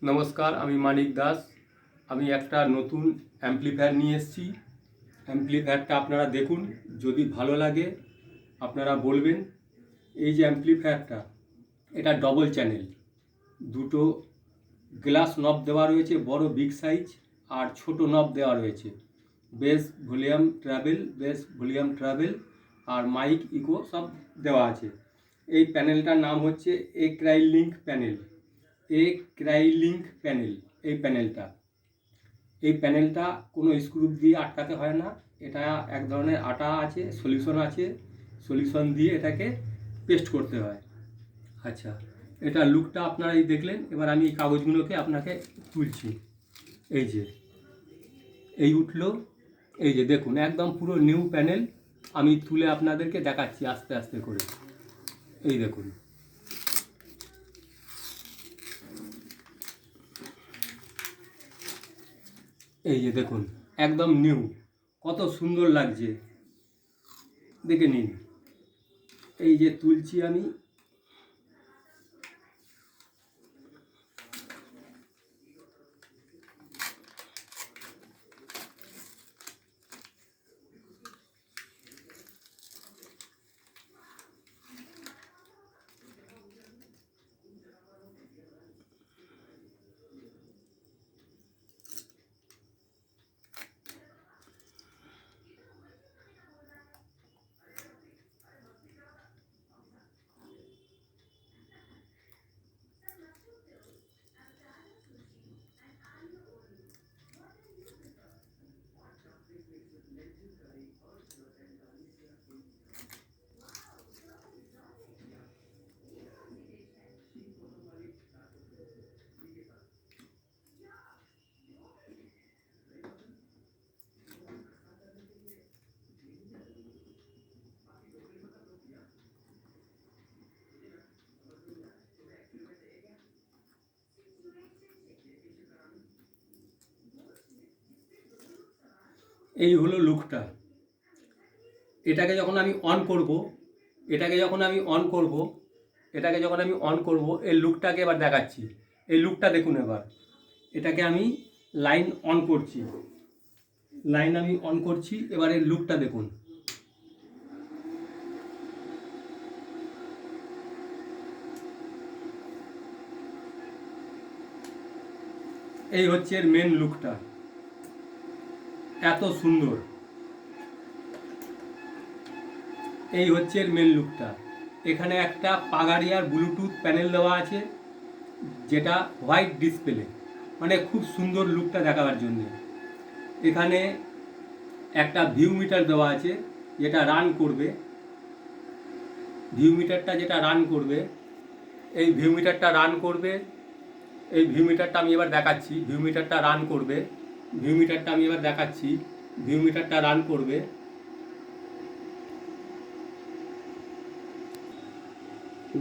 নমস্কার, আমি মানিক দাস। আমি একটা নতুন অ্যাম্পলিফায়ার নিয়ে এসেছি। অ্যাম্পলিফায়ারটা আপনারা দেখুন, যদি ভালো লাগে আপনারা বলবেন। এই যে অ্যাম্পলিফায়ারটা, এটা ডবল চ্যানেল, দুটো গ্লাস নব দেওয়া রয়েছে, বড় বিগ সাইজ আর ছোট নব দেওয়া রয়েছে। বেস, ভলিউম ট্রাভেল আর মাইক, ইকো সব দেওয়া আছে। এই প্যানেলটার নাম হচ্ছে এক্রাইলিঙ্ক প্যানেল। এই প্যানেলটা কোনো স্ক্রু দিয়ে আটকাতে হয় না। এটা এক ধরনের আটা আছে, সলিউশন দিয়ে এটাকে পেস্ট করতে হয়। আচ্ছা, এটা লুকটা আপনারা এই দেখলেন। এবার আমি এই কাগজগুলোকে আপনাকে তুলছি। এই উঠলো, এই যে দেখুন, একদম পুরো নিউ প্যানেল। আমি তুলে আপনাদেরকে দেখাচ্ছি আস্তে আস্তে করে। এই দেখুন, এই যে দেখুন, একদম নিউ। কত সুন্দর লাগছে, দেখে নিন। এই যে তুলছি আমি। এই হলো লুকটা। এটাকে যখন আমি অন করব, এই লুকটাকে এবার দেখাচ্ছি। এই লুকটা দেখুন। এবার এটাকে আমি লাইন অন করছি। এবার এই লুকটা দেখুন। এই হচ্ছে এর মেন লুকটা, এত সুন্দর। এই হচ্ছে এর মেন লুকটা। এখানে একটা পাগাড়িয়ার ব্লুটুথ প্যানেল দেওয়া আছে, যেটা হোয়াইট ডিসপ্লে, মানে খুব সুন্দর লুকটা দেখাবার জন্য। এখানে একটা ভিউ মিটার দেওয়া আছে, যেটা রান করবে। এই ভিউ মিটারটা আমি এবার দেখাচ্ছি। ভিউ মিটারটা রান করবে।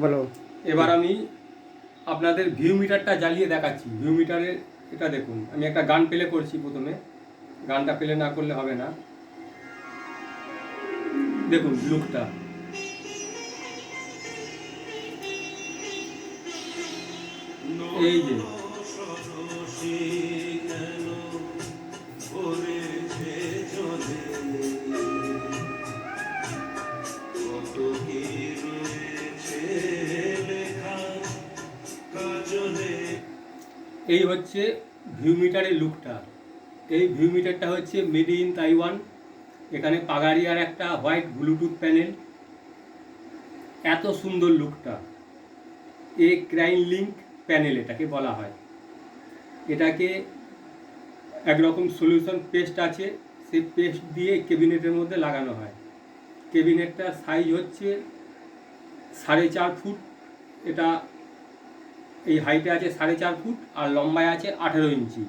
বলো। এবার আমি আপনাদের ভিউ মিটারটা জ্বালিয়ে দেখাচ্ছি। ভিউ মিটারের এটা দেখুন। আমি একটা গান প্লে করছি। প্রথমে গানটা প্লে না করলে হবে না। দেখুন লুকটা। এই যে এই হচ্ছে ভিউ মিটারের লুকটা। এই ভিউ মিটারটা হচ্ছে মেড ইন তাইওয়ান। এখানে পাগাড়িয়ার একটা হোয়াইট ব্লুটুথ প্যানেল, এত সুন্দর লুকটা। এক্রাইলিঙ্ক প্যানেল এটাকে বলা হয়। এটাকে একরকম সলিউশন পেস্ট আছে, সেই পেস্ট দিয়ে ক্যাবিনেটের মধ্যে লাগানো হয়। ক্যাবিনেটটার সাইজ হচ্ছে 4.5 ফুট। এটা এই হাইটে আছে 4.5 ফুট আর লম্বায় আছে 18 ইঞ্চি।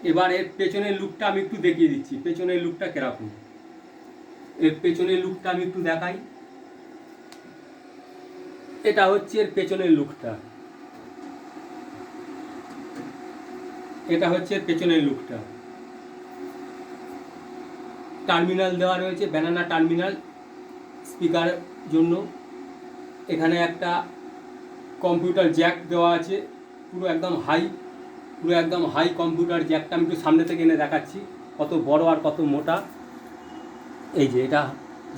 এবার এর পেছনের লুকটা আমি একটু দেখিয়ে দিচ্ছি। পেছনের লুকটা কেরকম, এর পেছনের লুকটা আমি একটু দেখাই। এটা হচ্ছে এর পেছনের লুকটা। টার্মিনাল দেওয়া রয়েছে, ব্যানানা টার্মিনাল স্পিকার জন্য। এখানে একটা কম্পিউটার জ্যাক দেওয়া আছে, পুরো একদম হাই কম্পিউটার জ্যাকটা আমি একটু সামনে থেকে এনে দেখাচ্ছি কত বড় আর কত মোটা। এই যে এটা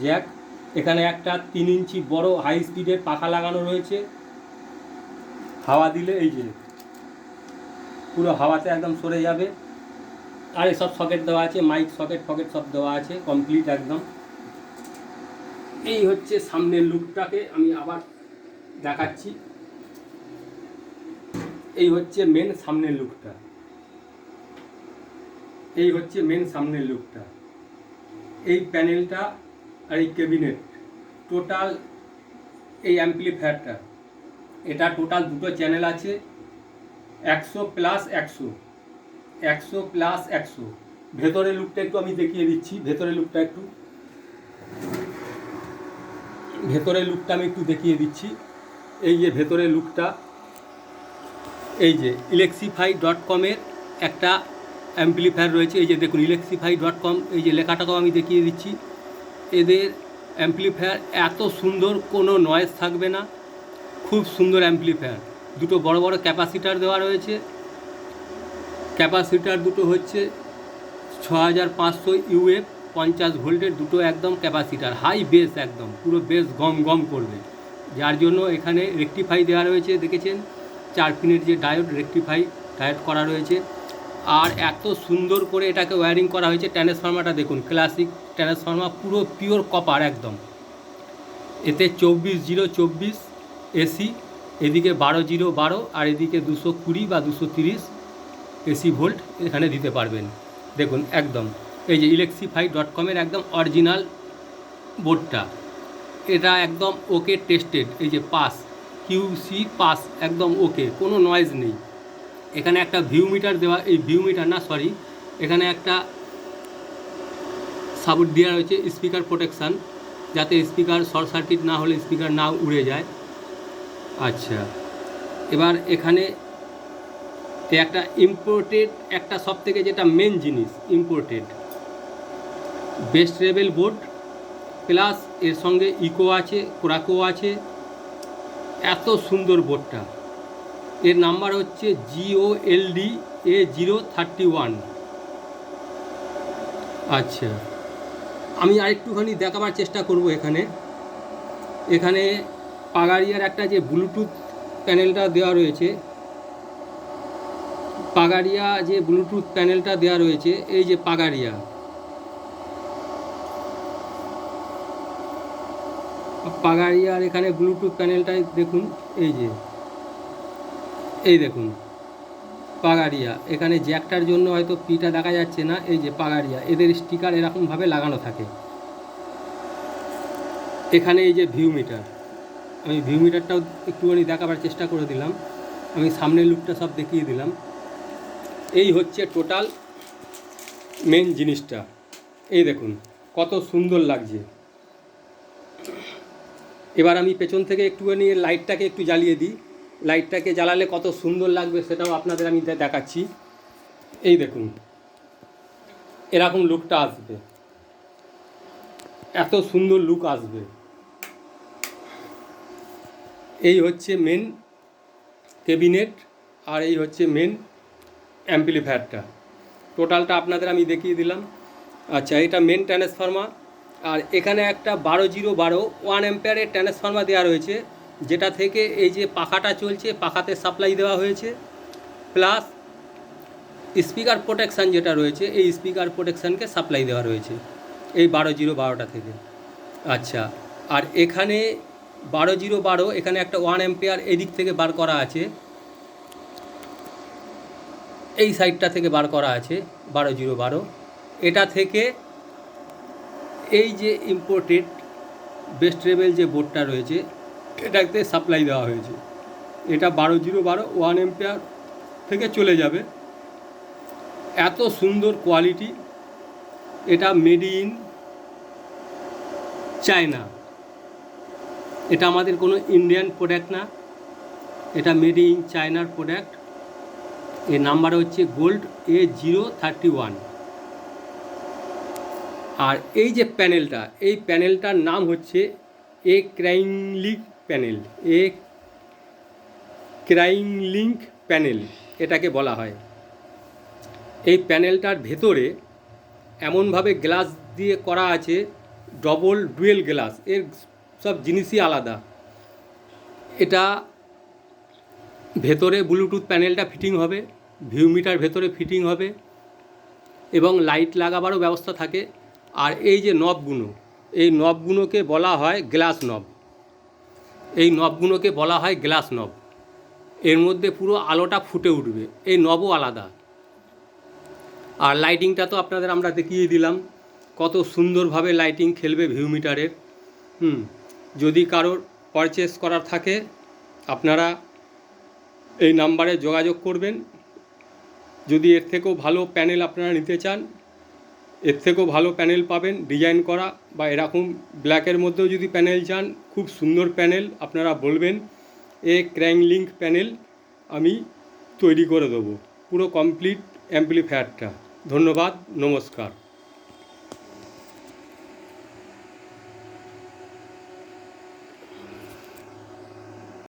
জ্যাক, এখানে একটা 3 ইঞ্চি বড় হাই স্পিডের পাখা লাগানো রয়েছে। হাওয়া দিলে এই যে পুরো হাওয়াতে একদম সরে যাবে। আর এসব সকেট দেওয়া আছে, মাইক সকেট সব দেওয়া আছে কমপ্লিট একদম। এই হচ্ছে সামনের লুকটাকে আমি আবার দেখাচ্ছি। এই হচ্ছে মেন সামনের লুকটা, এই প্যানেলটা আর এই ক্যাবিনেট টোটাল, এই অ্যাম্পলিফায়ারটা, এটা টোটাল দুটো চ্যানেল আছে, 100+100, 100+100। ভেতরের লুকটা একটু আমি দেখিয়ে দিচ্ছি, ভেতরের লুকটা আমি একটু দেখিয়ে দিচ্ছি। এই যে ভেতরের লুকটা, এই যে Ilexify.com-এর একটা অ্যাম্পলিফায়ার রয়েছে। এই যে দেখুন Ilexify.com, এই যে লেখাটাকেও আমি দেখিয়ে দিচ্ছি। এদের অ্যাম্পলিফায়ার এত সুন্দর, কোনো নয়েজ থাকবে না, খুব সুন্দর অ্যাম্পলিফায়ার। দুটো বড় বড় ক্যাপাসিটার দেওয়া রয়েছে, ক্যাপাসিটার দুটো হচ্ছে 6500 UF 50 ভোল্টের দুটো একদম ক্যাপাসিটার, হাই বেস, একদম পুরো বেস গম গম করবে। যার জন্য এখানে রেকটিফাই দেওয়া রয়েছে, দেখেছেন 4 পিনের যে ডায়োড করা রয়েছে। আর এত সুন্দর করে এটাকে ওয়্যারিং করা হয়েছে। ট্রান্সফর্মারটা দেখুন, ক্লাসিক ট্রান্সফর্মার, পুরো পিওর কপার একদম। এতে 24/0/24 এসি, এদিকে 12/0/12, আর এদিকে 220 বা 230 এসি ভোল্ট এখানে দিতে পারবেন। দেখুন একদম, এই যে Ilexify.com-এর একদম অরিজিনাল বোর্ডটা, এটা একদম ওকে টেস্টেড। এই যে QC পাস, একদম ওকে, কোনো নয়েজ নেই। এখানে একটা ভিউ মিটার দেওয়া, এখানে একটা সাপোর্ট দেওয়া রয়েছে স্পিকার প্রোটেকশান, যাতে স্পিকার শর্ট সার্কিট না হলে স্পিকার না উড়ে যায়। আচ্ছা, এবার এখানে একটা ইম্পোর্টেড, একটা সব থেকে যেটা মেন জিনিস, imported best level board, plus এর সঙ্গে ইকো আছে, কোরাকো আছে। এত সুন্দর বোর্ডটা, এর নাম্বার হচ্ছে GOLD A031। আচ্ছা, আমি আরেকটুখানি দেখাবার চেষ্টা করব। এখানে পাগাড়িয়ার একটা যে ব্লুটুথ প্যানেলটা দেওয়া রয়েছে, এই যে পাগাড়িয়ার এখানে ব্লুটুথ প্যানেলটাই দেখুন। এই দেখুন পাগাড়িয়া, এখানে জ্যাকটার জন্য হয়তো পিটা দেখা যাচ্ছে না। এই যে পাগাড়িয়া, এদের স্টিকার এরকমভাবে লাগানো থাকে। এখানে এই যে ভিউ মিটার, আমি ভিউ মিটারটাও একটুখানি দেখাবার চেষ্টা করে দিলাম। আমি সামনের লুকটা সব দেখিয়ে দিলাম। এই হচ্ছে টোটাল মেন জিনিসটা। এই দেখুন কত সুন্দর লাগছে। এবার আমি পেছন থেকে একটুখানি লাইটটাকে একটু জ্বালিয়ে দিই। লাইটটাকে জ্বালালে কত সুন্দর লাগবে সেটাও আপনাদের আমি দেখাচ্ছি। এই দেখুন এরকম লুকটা আসবে, এত সুন্দর লুক আসবে। এই হচ্ছে মেন ক্যাবিনেট, আর এই হচ্ছে মেন অ্যাম্পলিফায়ারটা। টোটালটা আপনাদের আমি দেখিয়ে দিলাম। আচ্ছা, এটা মেন ট্রান্সফর্মার, আর এখানে একটা 12/0/12 1 অ্যাম্পিয়ারের ট্রান্সফর্মার দেওয়া রয়েছে, যেটা থেকে এই যে পাখাটা চলছে, পাখাতে সাপ্লাই দেওয়া হয়েছে, প্লাস স্পিকার প্রোটেকশান যেটা রয়েছে, এই স্পিকার প্রোটেকশানকে সাপ্লাই দেওয়া রয়েছে এই 12/0/12টা থেকে। আচ্ছা, আর এখানে 12/0/12, এখানে একটা 1 অ্যাম্পিয়ার এদিক থেকে বার করা আছে, এই সাইডটা থেকে বার করা আছে 12/0/12। এটা থেকে এই যে ইম্পোর্টেড বেস্ট লেভেল যে বোর্ডটা রয়েছে, এটাতে সাপ্লাই দেওয়া হয়েছে। এটা 12/0/12 1 অ্যাম্পিয়ার থেকে চলে যাবে। এত সুন্দর কোয়ালিটি। এটা মেড ইন চায়না, এটা আমাদের কোনো ইন্ডিয়ান প্রোডাক্ট না, এটা মেড ইন চায়নার প্রোডাক্ট। এর নাম্বার হচ্ছে গোল্ড A031। আর এই যে প্যানেলটা, এই প্যানেলটার নাম হচ্ছে ক্রাইংলিঙ্ক প্যানেল, ক্রাইংলিঙ্ক প্যানেল এটাকে বলা হয়। এই প্যানেলটার ভেতরে এমনভাবে গ্লাস দিয়ে করা আছে, ডবল ডুয়েল গ্লাস, এর সব জিনিসই আলাদা। এটা ভেতরে ব্লুটুথ প্যানেলটা ফিটিং হবে, ভিউমিটার ভেতরে ফিটিং হবে এবং লাইট লাগাবারও ব্যবস্থা থাকে। আর এই যে নবগুলো, এই নবগুলোকে বলা হয় গ্লাস নব। এই নবগুলোকে বলা হয় গ্লাস নব। এর মধ্যে পুরো আলোটা ফুটে উঠবে, এই নবও আলাদা। আর লাইটিংটা তো আপনাদের আমরা দেখিয়ে দিলাম, কত সুন্দরভাবে লাইটিং খেলবে ভিউমিটারের। যদি কারোর পারচেস করার থাকে আপনারা এই নাম্বারে যোগাযোগ করবেন। যদি এর থেকেও ভালো প্যানেল আপনারা নিতে চান, এর থেকেও ভালো প্যানেল পাবেন ডিজাইন করা, বা এরকম ব্ল্যাকের মধ্যেও যদি প্যানেল চান, খুব সুন্দর প্যানেল আপনারা বলবেন, ক্র্যাঙ্ক লিঙ্ক প্যানেল আমি তৈরি করে দেবো, পুরো কমপ্লিট অ্যাম্পলিফায়ারটা। ধন্যবাদ, নমস্কার।